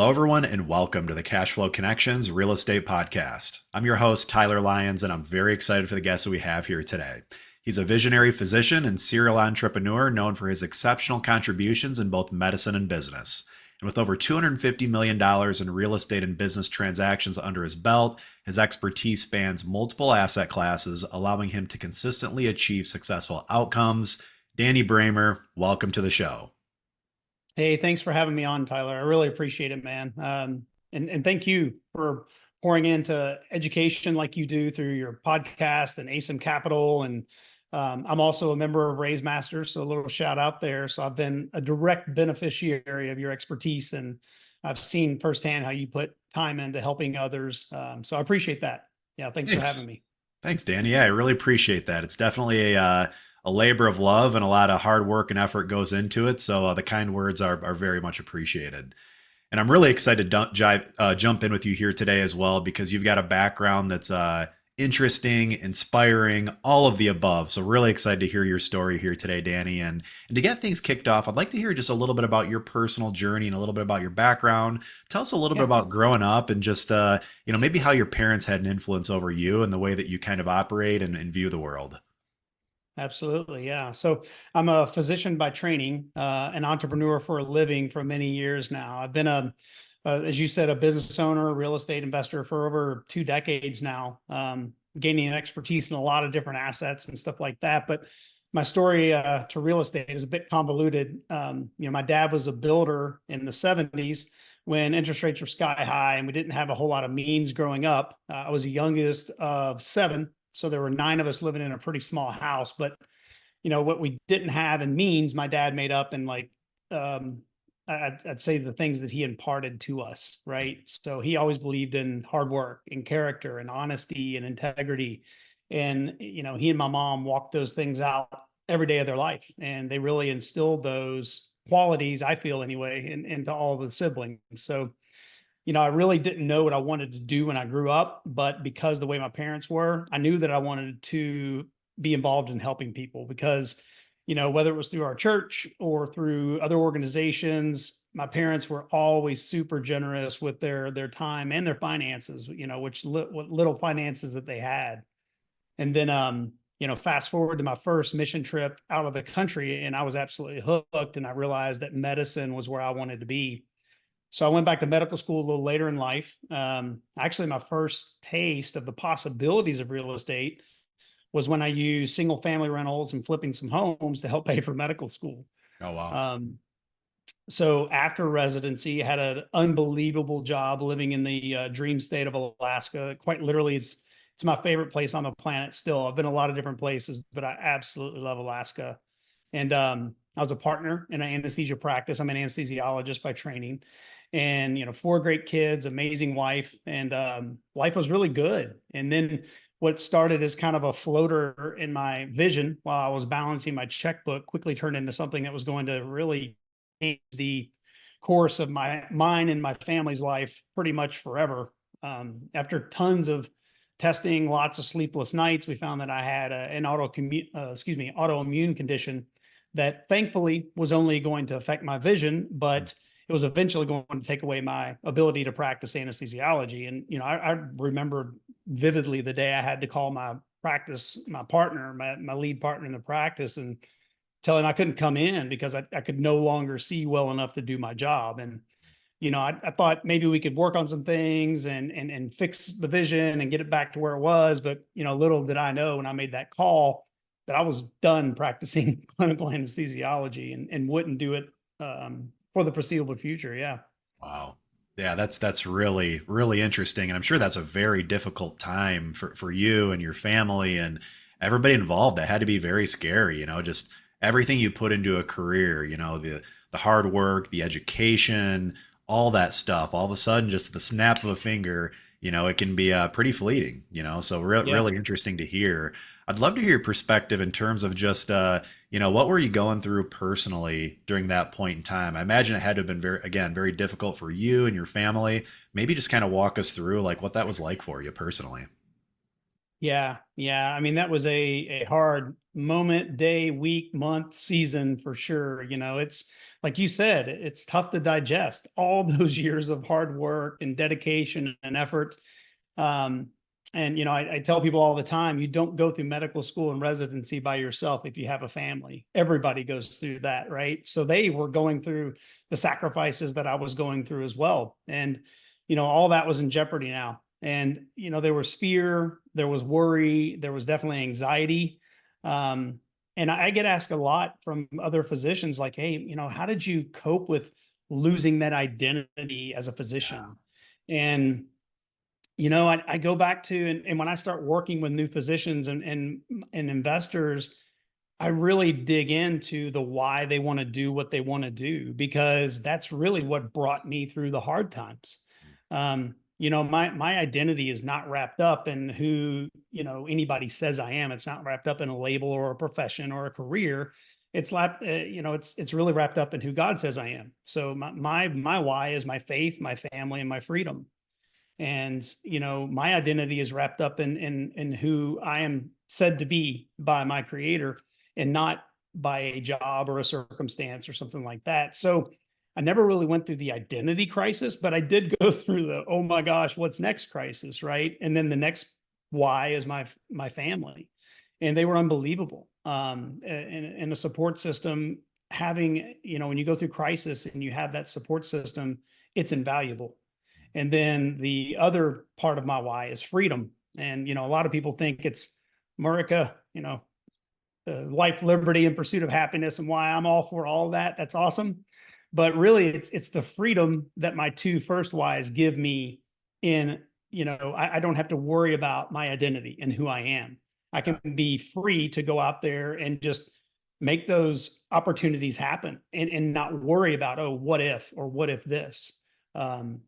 Hello, everyone, and welcome to the Cashflow Connections Real Estate Podcast. I'm your host, Tyler Lyons, and I'm very excited for the guest that we have here today. He's a visionary physician and serial entrepreneur known for his exceptional contributions in both medicine and business. And with over $250 million in real estate and business transactions under his belt, his expertise spans multiple asset classes, allowing him to consistently achieve successful outcomes. Danny Bramer, welcome to the show. Hey, thanks for having me on, Tyler. I really appreciate it, man. And thank you for pouring into education like you do through your podcast and ASIM Capital. And I'm also a member of Raise Masters, so a little shout out there. So I've been a direct beneficiary of your expertise, and I've seen firsthand how you put time into helping others. So I appreciate that. Yeah, thanks for having Thanks. me. Thanks, Danny. Yeah, I really appreciate that. It's definitely a labor of love, and a lot of hard work and effort goes into it. So the kind words are very much appreciated. And I'm really excited to jump in with you here today as well, because you've got a background that's interesting, inspiring, all of the above. So really excited to hear your story here today, Danny. And to get things kicked off, I'd like to hear just a little bit about your personal journey and a little bit about your background. Tell us a little bit Yeah. about growing up and just maybe how your parents had an influence over you and the way that you kind of operate and view the world. Absolutely. Yeah. So I'm a physician by training, an entrepreneur for a living for many years now. I've been as you said, a business owner, a real estate investor for over 2 decades now, gaining expertise in a lot of different assets and stuff like that. But my story to real estate is a bit convoluted. My dad was a builder in the 70s when interest rates were sky high and we didn't have a whole lot of means growing up. I was the youngest of seven. So there were nine of us living in a pretty small house, but what we didn't have in means, my dad made up in like, I'd say the things that he imparted to us, right? So he always believed in hard work and character and honesty and integrity. And, he and my mom walked those things out every day of their life. And they really instilled those qualities, I feel anyway, into all of the siblings. So, I really didn't know what I wanted to do when I grew up, but because the way my parents were, I knew that I wanted to be involved in helping people because, whether it was through our church or through other organizations, my parents were always super generous with their time and their finances, what little finances that they had. And then fast forward to my first mission trip out of the country, and I was absolutely hooked, and I realized that medicine was where I wanted to be. So I went back to medical school a little later in life. Actually, my first taste of the possibilities of real estate was when I used single family rentals and flipping some homes to help pay for medical school. Oh, wow. Um, so after residency, I had an unbelievable job living in the dream state of Alaska. Quite literally, it's my favorite place on the planet still. I've been a lot of different places, but I absolutely love Alaska. And I was a partner in an anesthesia practice. I'm an anesthesiologist by training, and four great kids, amazing wife, and life was really good. And then what started as kind of a floater in my vision while I was balancing my checkbook quickly turned into something that was going to really change the course of mine and my family's life pretty much forever. After tons of testing, lots of sleepless nights, we found that I had an autoimmune condition that thankfully was only going to affect my vision, but it was eventually going to take away my ability to practice anesthesiology. And, I remember vividly the day I had to call my partner, my lead partner in the practice, and tell him I couldn't come in because I could no longer see well enough to do my job. And, I thought maybe we could work on some things and fix the vision and get it back to where it was. But, little did I know when I made that call that I was done practicing clinical anesthesiology and wouldn't do it for the foreseeable future. Yeah. Wow. Yeah, that's really really interesting, and I'm sure that's a very difficult time for you and your family and everybody involved. That had to be very scary, just everything you put into a career, the hard work, the education, all that stuff. All of a sudden, just the snap of a finger, it can be pretty fleeting, So Yeah. really interesting to hear. I'd love to hear your perspective in terms of just what were you going through personally during that point in time? I imagine it had to have been very difficult for you and your family. Maybe just kind of walk us through like what that was like for you personally. Yeah. Yeah. I mean, that was a hard moment, day, week, month, season for sure. It's like you said, it's tough to digest all those years of hard work and dedication and effort. Um, and I tell people all the time, you don't go through medical school and residency by yourself if you have a family. Everybody goes through that, right? So they were going through the sacrifices that I was going through as well. And all that was in jeopardy now. And there was fear, there was worry, there was definitely anxiety. Um, and I get asked a lot from other physicians, like, hey, how did you cope with losing that identity as a Yeah. physician? And I go back to, and when I start working with new physicians and investors, I really dig into the why they want to do what they want to do, because that's really what brought me through the hard times. My identity is not wrapped up in who, anybody says I am. It's not wrapped up in a label or a profession or a career. It's really wrapped up in who God says I am. So my why is my faith, my family, and my freedom. And my identity is wrapped up in who I am said to be by my creator, and not by a job or a circumstance or something like that. So I never really went through the identity crisis, but I did go through the, oh my gosh, what's next crisis, right? And then the next why is my family. And they were unbelievable. And a support system, having, when you go through crisis and you have that support system, it's invaluable. And then the other part of my why is freedom. And, a lot of people think it's America, life, liberty, and pursuit of happiness, and why I'm all for all that. That's awesome. But really, it's the freedom that my two first whys give me. In, I don't have to worry about my identity and who I am. I Yeah. can be free to go out there and just make those opportunities happen, and not worry about, oh, what if, or what if this.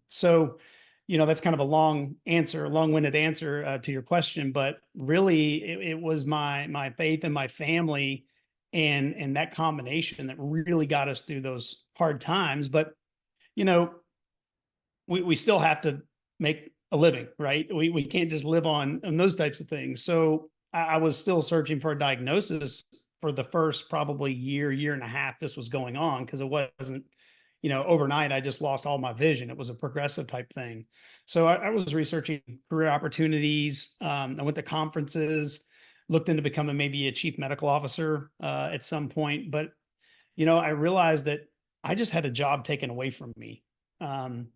So, that's kind of a long-winded answer to your question, but really it was my faith and my family, and that combination that really got us through those hard times. But, you know, we still have to make a living, right? We can't just live on those types of things. So I was still searching for a diagnosis for the first probably year and a half this was going on, because it wasn't, overnight I just lost all my vision. It was a progressive type thing. So I was researching career opportunities. I went to conferences, looked into becoming maybe a chief medical officer at some point. But, I realized that I just had a job taken away from me. Um,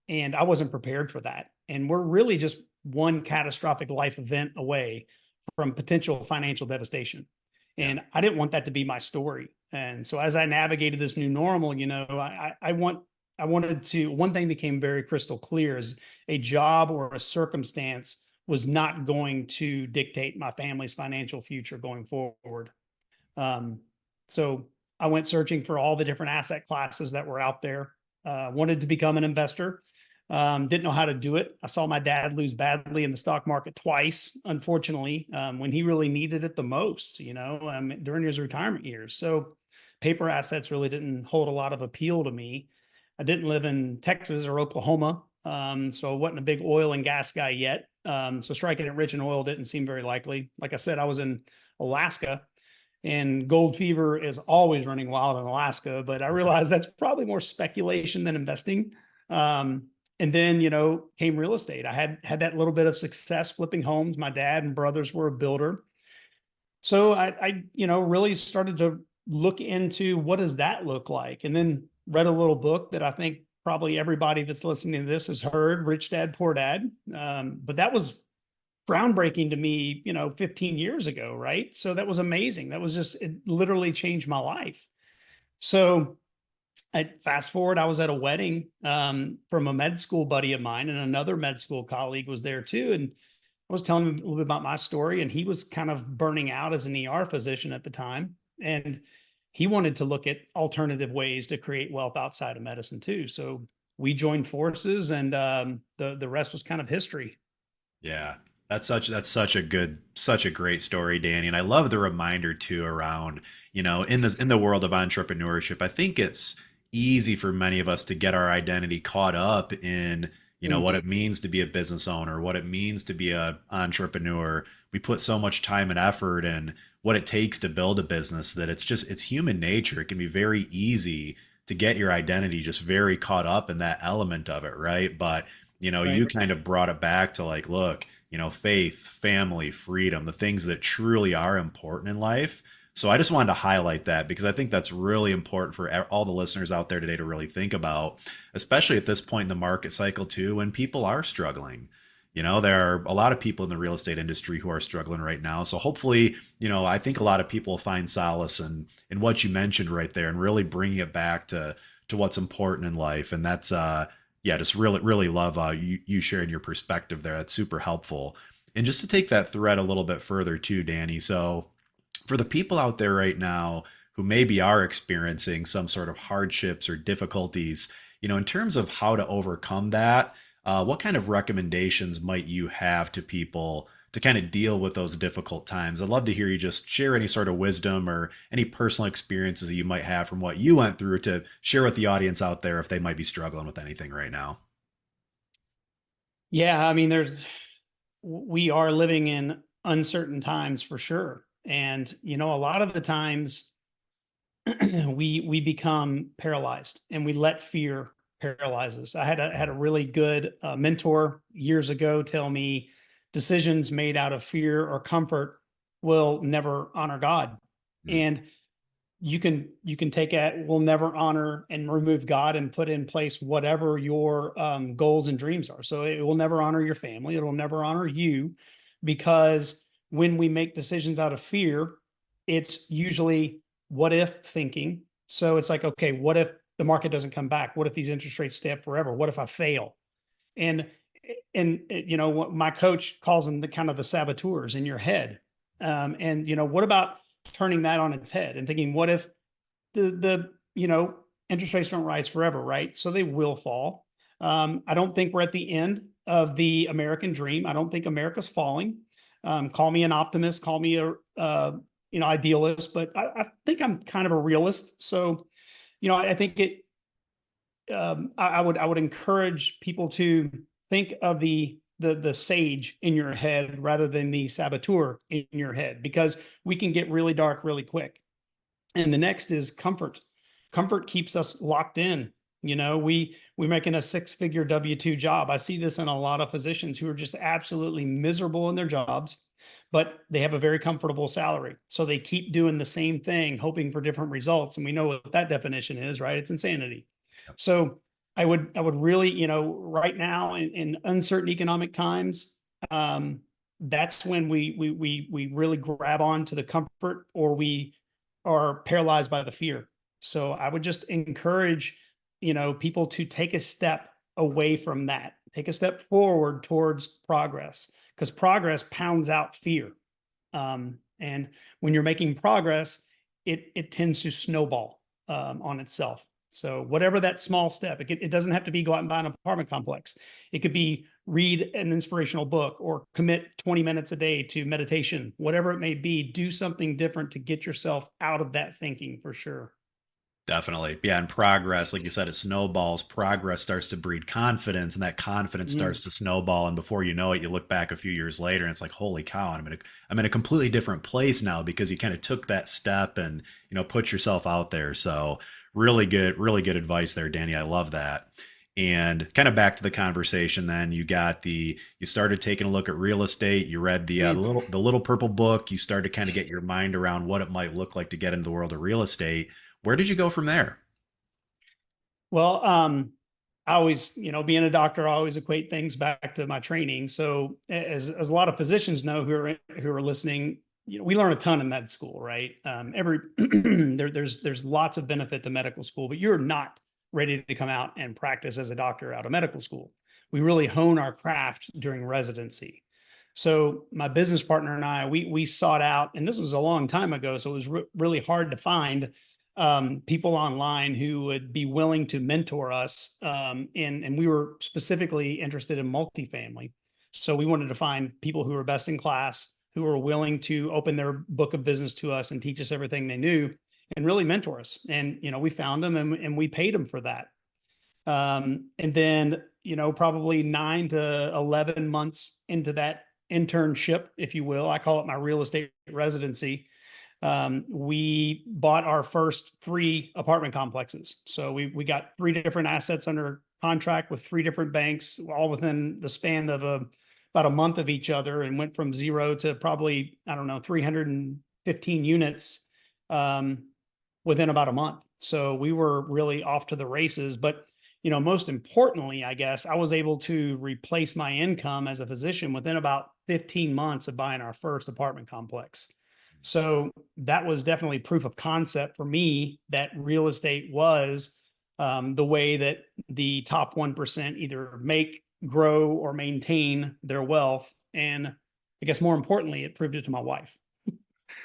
and I wasn't prepared for that. And we're really just one catastrophic life event away from potential financial devastation. Yeah. And I didn't want that to be my story. And so as I navigated this new normal, I wanted to, one thing became very crystal clear, is a job or a circumstance was not going to dictate my family's financial future going forward. Um, so I went searching for all the different asset classes that were out there. Wanted to become an investor. Didn't know how to do it. I saw my dad lose badly in the stock market twice, unfortunately, when he really needed it the most, during his retirement years. So paper assets really didn't hold a lot of appeal to me. I didn't live in Texas or Oklahoma, so I wasn't a big oil and gas guy yet. So striking it rich in oil didn't seem very likely. Like I said, I was in Alaska, and gold fever is always running wild in Alaska, but I realized that's probably more speculation than investing. And then, came real estate. I had that little bit of success flipping homes. My dad and brothers were a builder. So I really started to look into, what does that look like? And then read a little book that I think probably everybody that's listening to this has heard, Rich Dad, Poor Dad. But that was groundbreaking to me, 15 years ago, right? So that was amazing. That was just, it literally changed my life. So I fast forward, I was at a wedding from a med school buddy of mine, and another med school colleague was there too. And I was telling him a little bit about my story, and he was kind of burning out as an ER physician at the time. And he wanted to look at alternative ways to create wealth outside of medicine too. So we joined forces, and the rest was kind of history. Yeah. That's such a great story, Danny. And I love the reminder too around, in the world of entrepreneurship. I think it's easy for many of us to get our identity caught up in, what Mhm. it means to be a business owner, what it means to be a entrepreneur. We put so much time and effort in what it takes to build a business that it's human nature. It can be very easy to get your identity just very caught up in that element of it, right? But Right. you kind of brought it back to like, look, faith, family, freedom, the things that truly are important in life. So I just wanted to highlight that because I think that's really important for all the listeners out there today to really think about, especially at this point in the market cycle too, when people are struggling. There are a lot of people in the real estate industry who are struggling right now. So hopefully, I think a lot of people find solace in what you mentioned right there and really bringing it back to what's important in life. And that's yeah, just really love you sharing your perspective there. That's super helpful. And just to take that thread a little bit further too, Danny. So for the people out there right now who maybe are experiencing some sort of hardships or difficulties, in terms of how to overcome that, what kind of recommendations might you have to people to kind of deal with those difficult times? I'd love to hear you just share any sort of wisdom or any personal experiences that you might have from what you went through to share with the audience out there if they might be struggling with anything right now. Yeah, I mean, we are living in uncertain times for sure. And, a lot of the times we become paralyzed and we let fear paralyze us. I had a really good mentor years ago tell me decisions made out of fear or comfort will never honor God. Mm, And you can take it will never honor and remove God and put in place whatever your goals and dreams are. So it will never honor your family. It will never honor you, because when we make decisions out of fear, it's usually what if thinking. So it's like, okay, what if the market doesn't come back? What if these interest rates stay up forever? What if I fail? And what my coach calls them the kind of the saboteurs in your head. And what about turning that on its head and thinking, what if the interest rates don't rise forever, right? So they will fall. I don't think we're at the end of the American dream. I don't think America's falling. Call me an optimist, call me a idealist, but I think I'm kind of a realist. So I think I would encourage people to think of the sage in your head rather than the saboteur in your head, because we can get really dark really quick. And the next is comfort. Comfort keeps us locked in. We're making a six-figure W-2 job. I see this in a lot of physicians who are just absolutely miserable in their jobs, but they have a very comfortable salary. So they keep doing the same thing, hoping for different results. And we know what that definition is, right? It's insanity. So I would really, right now in uncertain economic times, that's when we really grab on to the comfort, or we are paralyzed by the fear. So I would just encourage, people to take a step away from that, take a step forward towards progress, because progress pounds out fear. And when you're making progress, it tends to snowball on itself. So whatever that small step, it doesn't have to be go out and buy an apartment complex. It could be read an inspirational book or commit 20 minutes a day to meditation, whatever it may be. Do something different to get yourself out of that thinking for sure. definitely. Yeah. And progress, like you said, it snowballs. Progress starts to breed confidence, and that confidence Mm, starts to snowball. And before you know it, you look back a few years later and it's like, holy cow, I'm in a completely different place now because you kind of took that step and, put yourself out there. So really good advice there, Danny. I love that. And kind of back to the conversation, then you started taking a look at real estate. You read mm. the little purple book. You started to kind of get your mind around what it might look like to get into the world of real estate. Where did you go from there? Well, I always, being a doctor, I always equate things back to my training. So as a lot of physicians know who are listening, we learn a ton in med school, right? Every there's lots of benefit to medical school, but you're not ready to come out and practice as a doctor out of medical school. We really hone our craft during residency. So my business partner and I, we sought out, and this was a long time ago, so it was really hard to find people online who would be willing to mentor us. And we were specifically interested in multifamily. So we wanted to find people who were best in class, who were willing to open their book of business to us and teach us everything they knew and really mentor us. And, we found them, and we paid them for that. And then, probably 9 to 11 months into that internship, if you will, I call it my real estate residency. we bought our first 3 apartment complexes. So we got 3 different assets under contract with 3 different banks, all within the span of about a month of each other, and went from 0 to probably, I don't know, 315 units within about a month. So we were really off to the races. But most importantly, I guess I was able to replace my income as a physician within about 15 months of buying our first apartment complex. So that was definitely proof of concept for me that real estate was the way that the top 1% either make, grow, or maintain their wealth. And I guess more importantly, it proved it to my wife. Right.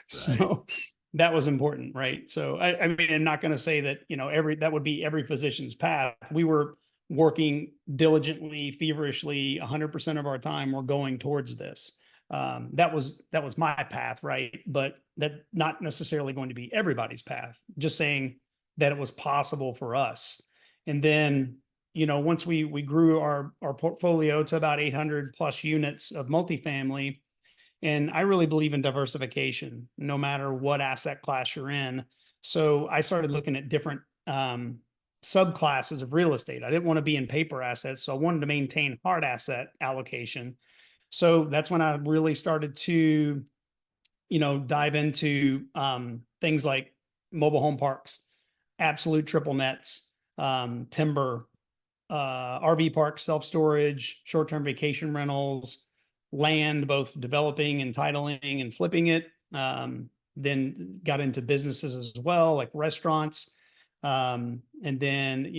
So that was important, right? So I mean, I'm not going to say that that would be every physician's path. We were working diligently, feverishly, 100% of our time. We're going towards this. That was my path, right? But that not necessarily going to be everybody's path. Just saying that it was possible for us. And then once we grew our portfolio to about 800 plus units of multifamily, and I really believe in diversification, no matter what asset class you're in. So I started looking at different subclasses of real estate. I didn't want to be in paper assets, so I wanted to maintain hard asset allocation. So that's when I really started to, dive into things like mobile home parks, absolute triple nets, timber, RV parks, self storage, short term vacation rentals, land, both developing and titling and flipping it. Then got into businesses as well, like restaurants. And then,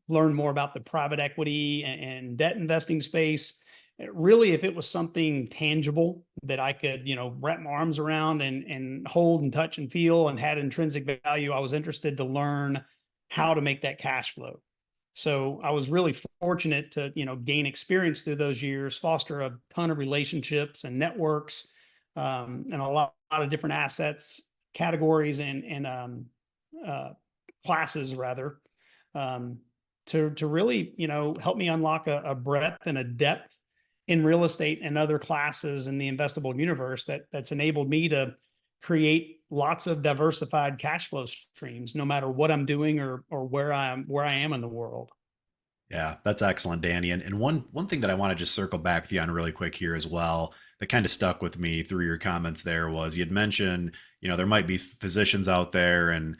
learn more about the private equity and debt investing space. Really, if it was something tangible that I could, wrap my arms around and hold and touch and feel and had intrinsic value, I was interested to learn how to make that cash flow. So I was really fortunate to, gain experience through those years, foster a ton of relationships and networks, and a lot of different assets, categories, and classes rather, to really, help me unlock a breadth and a depth in real estate and other classes in the investable universe that's enabled me to create lots of diversified cash flow streams, no matter what I'm doing or where I am in the world. Yeah, that's excellent, Danny. And one thing that I want to just circle back with you on really quick here as well, that kind of stuck with me through your comments there was you'd mentioned, there might be physicians out there and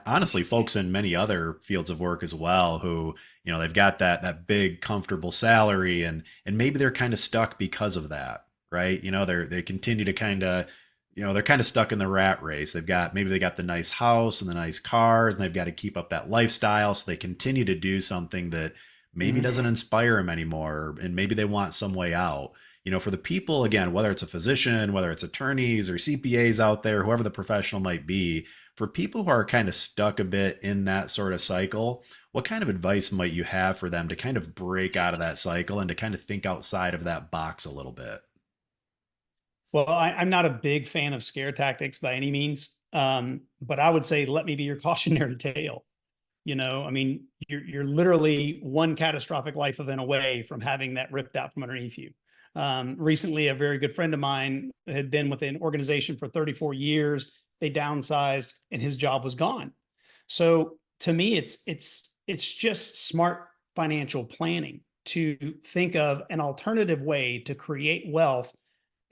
honestly folks in many other fields of work as well who, they've got that big comfortable salary and maybe they're kind of stuck because of that, right? They continue to kind of they're kind of stuck in the rat race. Maybe they got the nice house and the nice cars, and they've got to keep up that lifestyle. So they continue to do something that maybe Mhm. doesn't inspire them anymore. And maybe they want some way out. For the people, again, whether it's a physician, whether it's attorneys or CPAs out there, whoever the professional might be, for people who are kind of stuck a bit in that sort of cycle, what kind of advice might you have for them to kind of break out of that cycle and to kind of think outside of that box a little bit? Well, I'm not a big fan of scare tactics by any means, but I would say let me be your cautionary tale. I mean, you're literally one catastrophic life event away from having that ripped out from underneath you. Recently, a very good friend of mine had been with an organization for 34 years. They downsized, and his job was gone. So to me, it's just smart financial planning to think of an alternative way to create wealth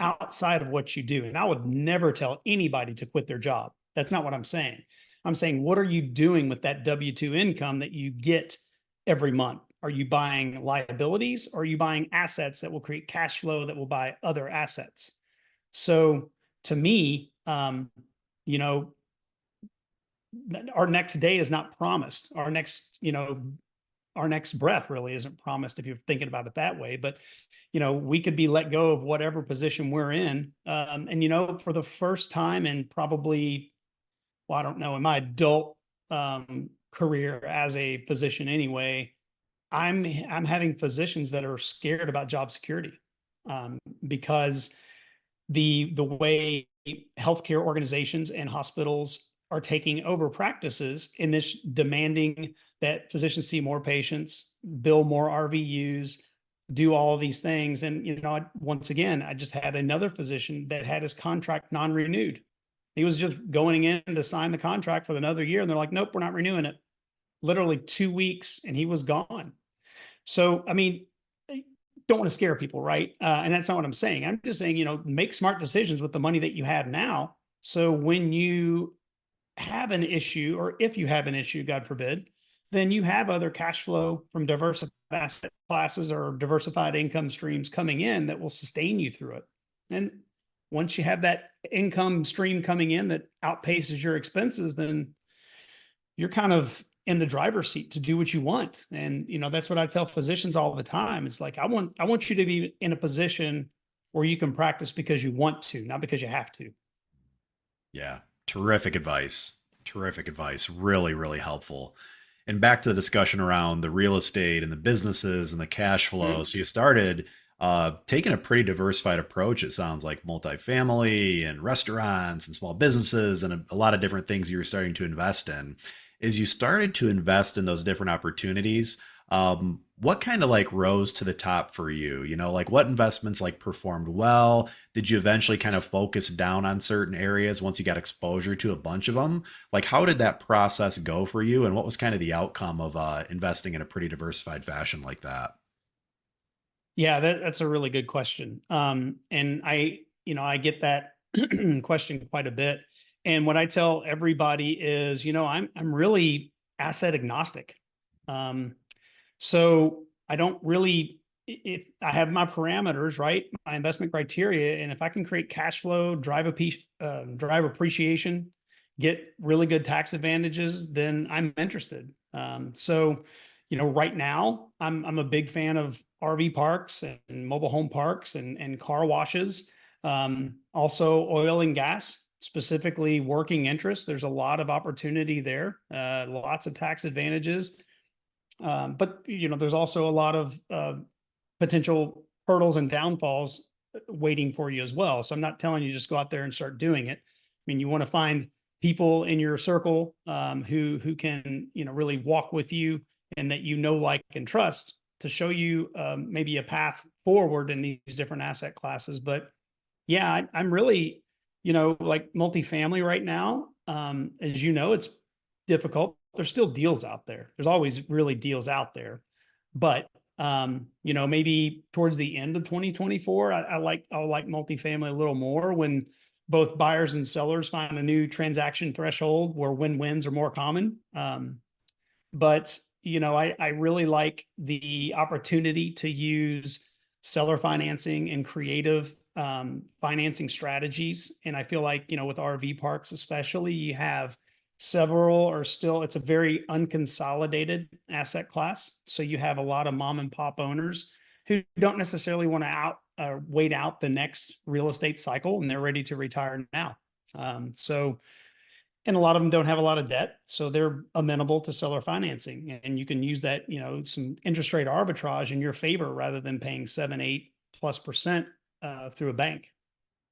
outside of what you do. And I would never tell anybody to quit their job. That's not what I'm saying. I'm saying, what are you doing with that W 2 income that you get every month? Are you buying liabilities or are you buying assets that will create cash flow that will buy other assets? So to me, you know, our next day is not promised. Our next breath really isn't promised if you're thinking about it that way. But we could be let go of whatever position we're in, and for the first time in probably, well, I don't know, in my adult career as a physician anyway, I'm having physicians that are scared about job security, because the way healthcare organizations and hospitals are taking over practices in this, demanding that physicians see more patients, bill more RVUs, do all of these things. And once again, I just had another physician that had his contract non-renewed. He was just going in to sign the contract for another year. And they're like, nope, we're not renewing it. Literally 2 weeks and he was gone. So, I mean, don't want to scare people, right? And that's not what I'm saying. I'm just saying, make smart decisions with the money that you have now. So when you have an issue, or if you have an issue, God forbid, then you have other cash flow from diversified asset classes or diversified income streams coming in that will sustain you through it. And once you have that income stream coming in that outpaces your expenses, then you're kind of in the driver's seat to do what you want. And that's what I tell physicians all the time. It's like I want you to be in a position where you can practice because you want to, not because you have to. Yeah. Terrific advice. Terrific advice. Really, really helpful. And back to the discussion around the real estate and the businesses and the cash flow. Mhm. So you started taking a pretty diversified approach. It sounds like multifamily and restaurants and small businesses and a lot of different things you were starting to invest in. As you started to invest in those different opportunities, what kind of like rose to the top for you? Like what investments like performed well? Did you eventually kind of focus down on certain areas once you got exposure to a bunch of them? Like how did that process go for you? And what was kind of the outcome of investing in a pretty diversified fashion like that? Yeah, that's a really good question. And I get that question quite a bit. And what I tell everybody is, I'm really asset agnostic. Um, So I don't really, if I have my parameters, right, my investment criteria, and if I can create cash flow, drive appreciation, get really good tax advantages, then I'm interested. Right now I'm a big fan of RV parks and mobile home parks and car washes. Also oil and gas, specifically working interest. There's a lot of opportunity there, lots of tax advantages, but there's also a lot of potential hurdles and downfalls waiting for you as well. So I'm not telling you just go out there and start doing it. I mean, you want to find people in your circle who can really walk with you and that like and trust to show you maybe a path forward in these different asset classes. But yeah, I'm really like multifamily right now. As you know, it's difficult. There's still deals out there. There's always really deals out there. But maybe towards the end of 2024, I'll like multifamily a little more when both buyers and sellers find a new transaction threshold where win-wins are more common. But I really like the opportunity to use seller financing and creative financing strategies. And I feel like, with RV parks, especially, you have several or still, it's a very unconsolidated asset class. So you have a lot of mom and pop owners who don't necessarily want to wait out the next real estate cycle and they're ready to retire now. And a lot of them don't have a lot of debt, so they're amenable to seller financing, and you can use that, some interest rate arbitrage in your favor rather than paying 7, 8+% through a bank.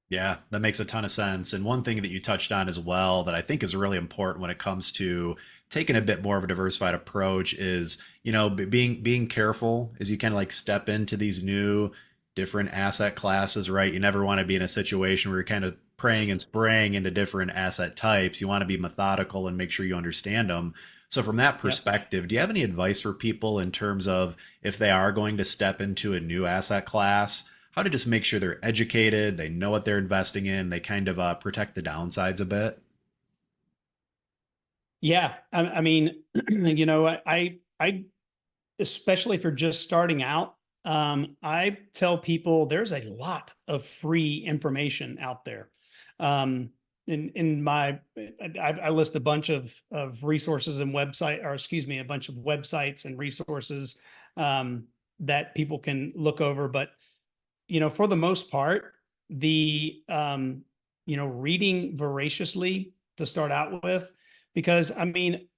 Yeah, that makes a ton of sense. And one thing that you touched on as well that I think is really important when it comes to taking a bit more of a diversified approach is, being careful as you kind of like step into these new different asset classes, right? You never want to be in a situation where you're kind of praying and spraying into different asset types. You want to be methodical and make sure you understand them. So from that Yep. perspective, do you have any advice for people in terms of if they are going to step into a new asset class? How to just make sure they're educated, they know what they're investing in, they kind of protect the downsides a bit. Yeah. I mean, I especially if you're just starting out, I tell people there's a lot of free information out there. Um, in my, I list a bunch of resources and website, or excuse me, a bunch of websites and resources that people can look over. But for the most part, the reading voraciously to start out with, because I mean,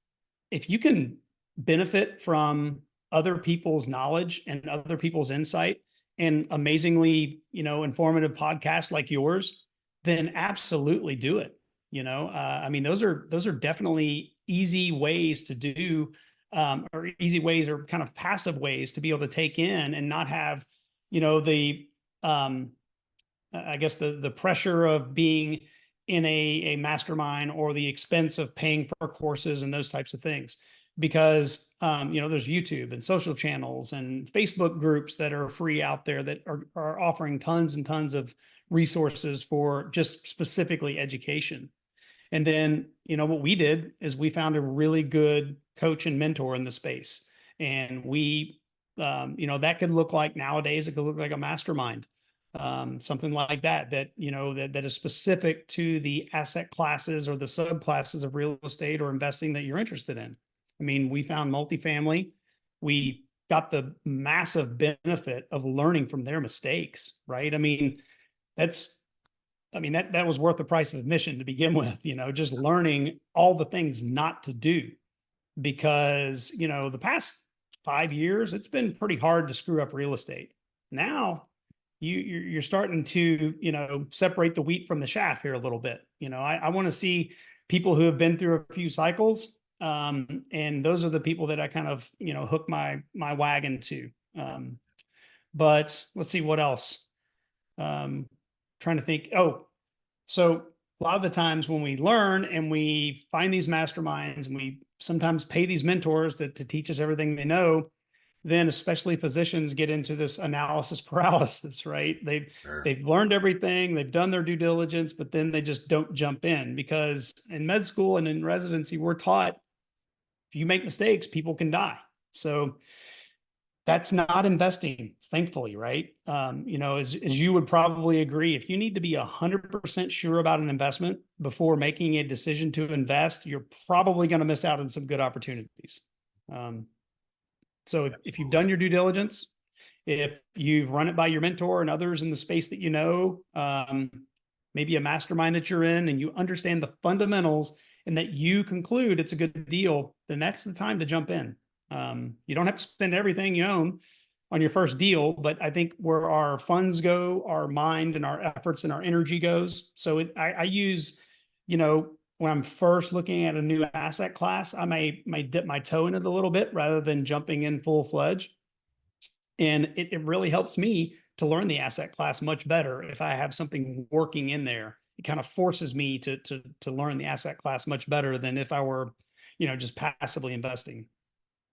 if you can benefit from other people's knowledge and other people's insight and amazingly, informative podcasts like yours, then absolutely do it. I mean, those are definitely easy ways to do, or easy ways or kind of passive ways to be able to take in and not have, the um, I guess the pressure of being in a mastermind or the expense of paying for courses and those types of things, because there's YouTube and social channels and Facebook groups that are free out there that are offering tons and tons of resources for just specifically education. And then, what we did is we found a really good coach and mentor in the space. And that could look like nowadays, it could look like a mastermind, something like that is specific to the asset classes or the subclasses of real estate or investing that you're interested in. I mean, we found multifamily. We got the massive benefit of learning from their mistakes, right? That's that was worth the price of admission to begin with, just learning all the things not to do, because, the past 5 years, it's been pretty hard to screw up real estate. Now you're starting to, separate the wheat from the chaff here a little bit. I want to see people who have been through a few cycles. And those are the people that I kind of, hook my wagon to. But let's see what else. Trying to think. Oh, so a lot of the times when we learn and we find these masterminds and we sometimes pay these mentors to teach us everything they know, then especially physicians get into this analysis paralysis, right? Sure. They've learned everything, they've done their due diligence, but then they just don't jump in, because in med school and in residency, we're taught if you make mistakes, people can die. So that's not investing, thankfully, right? As you would probably agree, if you need to be 100% sure about an investment before making a decision to invest, you're probably going to miss out on some good opportunities. So if you've done your due diligence, if you've run it by your mentor and others in the space that maybe a mastermind that you're in, and you understand the fundamentals and that you conclude it's a good deal, then that's the time to jump in. You don't have to spend everything you own on your first deal, but I think where our funds go, our mind and our efforts and our energy goes. So I use, when I'm first looking at a new asset class, I may dip my toe in it a little bit rather than jumping in full fledged. And it really helps me to learn the asset class much better if I have something working in there. It kind of forces me to learn the asset class much better than if I were, just passively investing.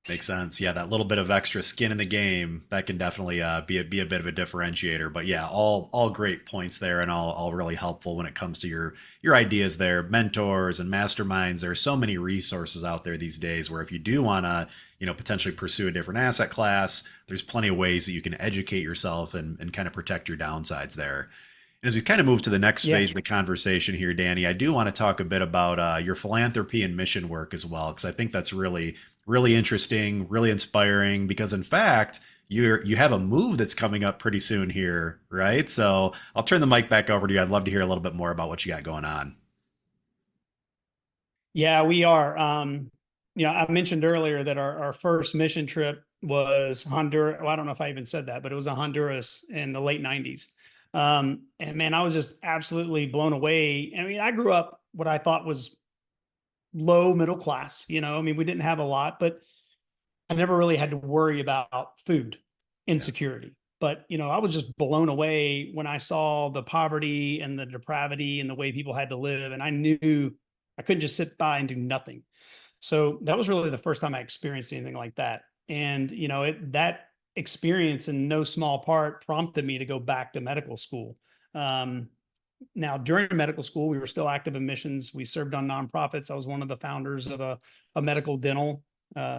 Makes sense. Yeah, that little bit of extra skin in the game that can definitely be a bit of a differentiator. But yeah, all great points there, and all really helpful when it comes to your ideas there. Mentors and masterminds. There are so many resources out there these days where if you do want to potentially pursue a different asset class, there's plenty of ways that you can educate yourself and kind of protect your downsides there. And as we kind of move to the next phase of the conversation here, Danny, I do want to talk a bit about your philanthropy and mission work as well, because I think that's really interesting, really inspiring. Because in fact, you have a move that's coming up pretty soon here, right? So I'll turn the mic back over to you. I'd love to hear a little bit more about what you got going on. Yeah, we are. I mentioned earlier that our first mission trip was Honduras. Well, I don't know if I even said that, but it was a Honduras in the late 90s. And man, I was just absolutely blown away. I grew up what I thought was low middle class. We didn't have a lot, but I never really had to worry about food Yeah. insecurity. But, I was just blown away when I saw the poverty and the depravity and the way people had to live. And I knew I couldn't just sit by and do nothing. So that was really the first time I experienced anything like that. And, that experience in no small part prompted me to go back to medical school. Um, Now, during medical school, we were still active in missions. We served on nonprofits. I was one of the founders of a medical dental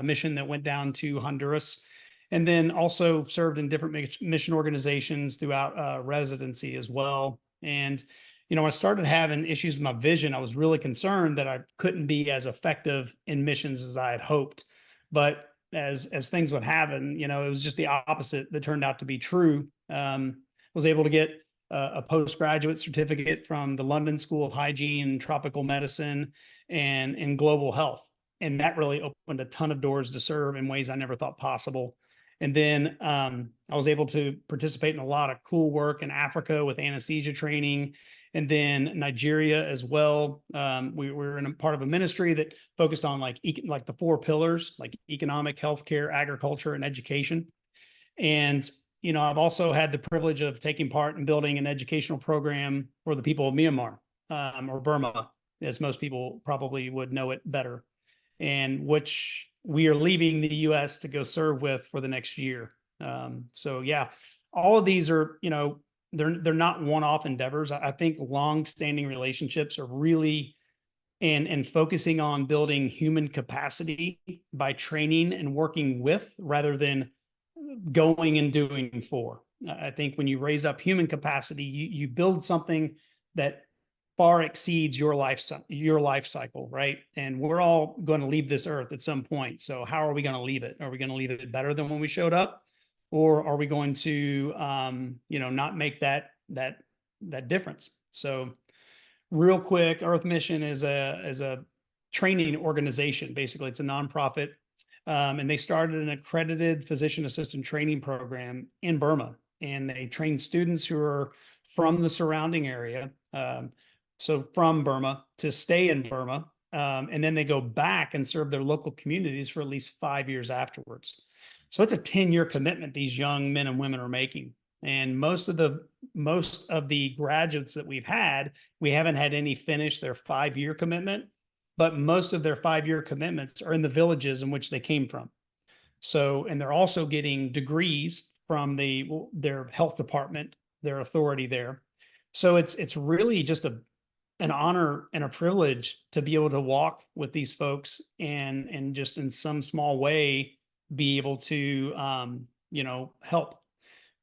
mission that went down to Honduras, and then also served in different mission organizations throughout residency as well. And, when I started having issues with my vision, I was really concerned that I couldn't be as effective in missions as I had hoped. But as things would happen, it was just the opposite that turned out to be true. Was able to get a postgraduate certificate from the London School of Hygiene, Tropical Medicine, and in global health. And that really opened a ton of doors to serve in ways I never thought possible. And then I was able to participate in a lot of cool work in Africa with anesthesia training, and then Nigeria as well. We were in a part of a ministry that focused on like the four pillars, like economic, healthcare, agriculture, and education. And I've also had the privilege of taking part in building an educational program for the people of Myanmar. or Burma, as most people probably would know it better, and which we are leaving the U.S. to go serve with for the next year. So yeah, all of these are, they're not one-off endeavors. I think long-standing relationships are really and focusing on building human capacity by training and working with rather than going and doing for. I think when you raise up human capacity, you build something that far exceeds your life cycle, right? And we're all going to leave this earth at some point. So how are we going to leave it? Are we going to leave it better than when we showed up, or are we going to, not make that difference? So real quick, Earth Mission is a training organization. Basically, it's a nonprofit, and they started an accredited physician assistant training program in Burma, and they train students who are from the surrounding area, so from Burma, to stay in Burma, and then they go back and serve their local communities for at least 5 years afterwards. So it's a 10-year commitment these young men and women are making. And most of the graduates that we've had, we haven't had any finish their 5-year commitment, but most of their 5-year commitments are in the villages in which they came from. So, and they're also getting degrees from their health department, their authority there. So it's really just an honor and a privilege to be able to walk with these folks and just in some small way be able to help,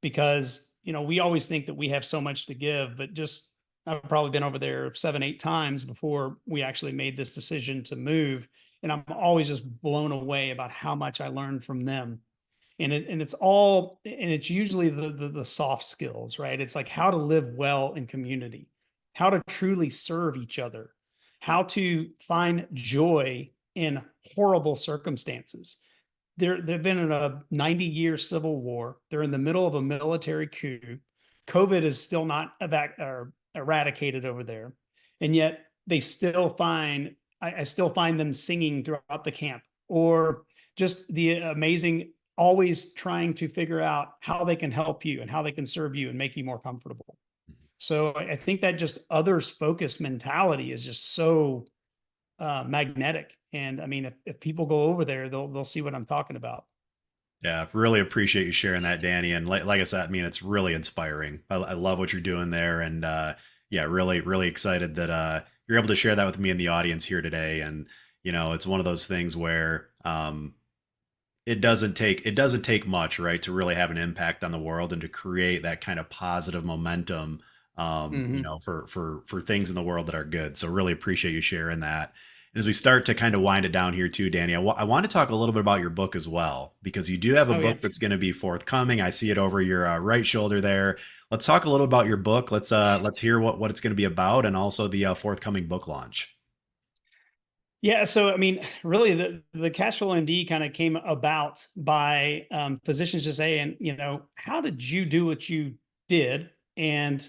because we always think that we have so much to give, but just I've probably been over there 7, 8 times before we actually made this decision to move, and I'm always just blown away about how much I learned from them. And it's usually the soft skills, right? It's like how to live well in community, how to truly serve each other, how to find joy in horrible circumstances. They've been in a 90-year civil war. They're in the middle of a military coup. COVID is still not eradicated over there, and yet they still find I still find them singing throughout the camp, or just the amazing, always trying to figure out how they can help you and how they can serve you and make you more comfortable. So I think that just others focused mentality is just so magnetic. And I mean, if people go over there, they'll see what I'm talking about. Yeah, really appreciate you sharing that, Danny. And like I said, I mean, it's really inspiring. I love what you're doing there, and yeah, really, really excited that you're able to share that with me and the audience here today. And it's one of those things where it doesn't take much, right, to really have an impact on the world and to create that kind of positive momentum, Hmm. for things in the world that are good. So really appreciate you sharing that. And as we start to kind of wind it down here too, Danny, I want to talk a little bit about your book as well, because you do have a Oh yeah. book that's going to be forthcoming. I see it over your right shoulder there. Let's talk a little about your book. Let's hear what it's going to be about, and also the forthcoming book launch. Yeah, so I mean, really, the Cashflow MD kind of came about by physicians just saying, how did you do what you did, and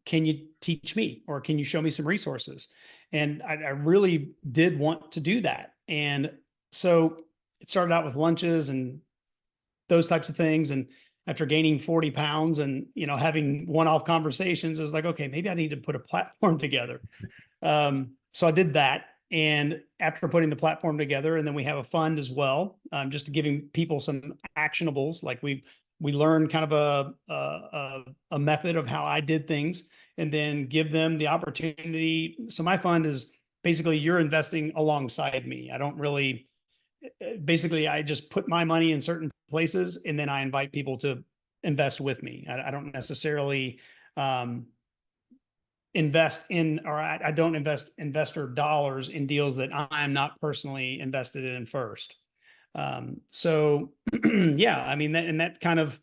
can you teach me, or can you show me some resources? And I really did want to do that, and so it started out with lunches and those types of things. And after gaining 40 pounds and having one-off conversations, I was like, okay, maybe I need to put a platform together. So I did that. And after putting the platform together, and then we have a fund as well, just giving people some actionables. Like we learned kind of a method of how I did things, and then give them the opportunity. So my fund is basically you're investing alongside me. I don't really, basically I just put my money in certain places, and then I invite people to invest with me. I don't necessarily um, invest in, or I don't invest investor dollars in deals that I'm not personally invested in first. So yeah, I mean, that kind of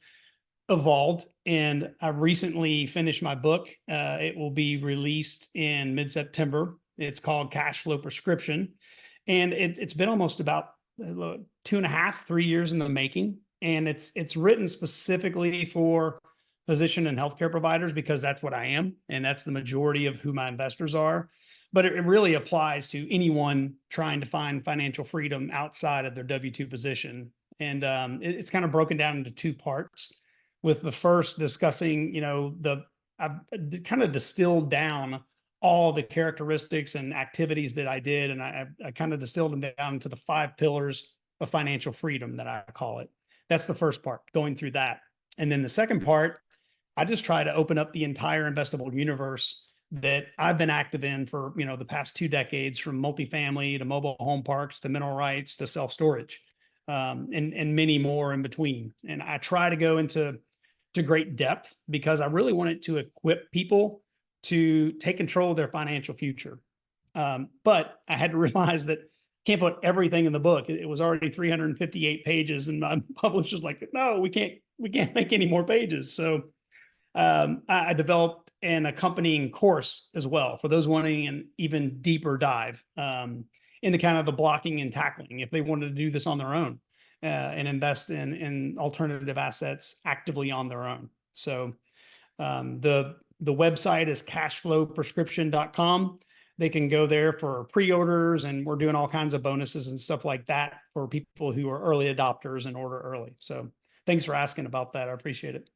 evolved, and I recently finished my book. It will be released in mid-September. It's called Cashflow Prescription, and it's been almost about 2.5, 3 years in the making, and it's written specifically for physician and healthcare providers, because that's what I am, and that's the majority of who my investors are. But it really applies to anyone trying to find financial freedom outside of their W-2 position. And it's kind of broken down into two parts, with the first discussing, I've kind of distilled down all the characteristics and activities that I did. And I kind of distilled them down to the 5 pillars of financial freedom that I call it. That's the first part, going through that. And then the second part, I just try to open up the entire investable universe that I've been active in for, the past 2 decades, from multifamily to mobile home parks to mineral rights to self-storage, and many more in between. And I try to go into great depth because I really wanted to equip people to take control of their financial future. But I had to realize that can't put everything in the book. It was already 358 pages, and my publisher's like, "No, we can't make any more pages." So I developed an accompanying course as well for those wanting an even deeper dive into kind of the blocking and tackling if they wanted to do this on their own, and invest in alternative assets actively on their own. So the website is cashflowprescription.com. They can go there for pre-orders, and we're doing all kinds of bonuses and stuff like that for people who are early adopters and order early. So thanks for asking about that. I appreciate it.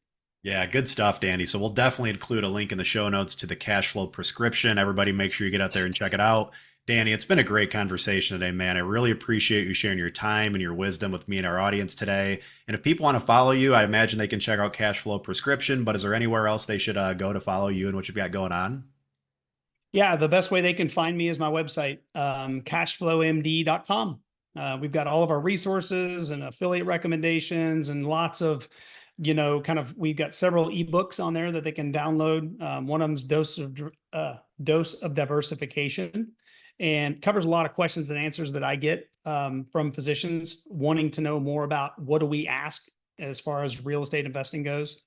Yeah, good stuff, Danny. So we'll definitely include a link in the show notes to the cash flow prescription. Everybody make sure you get out there and check it out. Danny, it's been a great conversation today, man. I really appreciate you sharing your time and your wisdom with me and our audience today. And if people want to follow you, I imagine they can check out Cash Flow Prescription, but is there anywhere else they should go to follow you and what you've got going on? Yeah, the best way they can find me is my website, cashflowmd.com. We've got all of our resources and affiliate recommendations and lots of, we've got several ebooks on there that they can download. One of them's Dose of Diversification, and covers a lot of questions and answers that I get from physicians wanting to know more about what do we ask as far as real estate investing goes.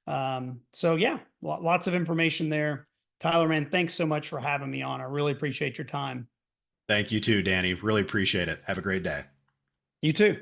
So yeah, lots of information there. Tyler, man, thanks so much for having me on. I really appreciate your time. Thank you too, Danny. Really appreciate it. Have a great day. You too.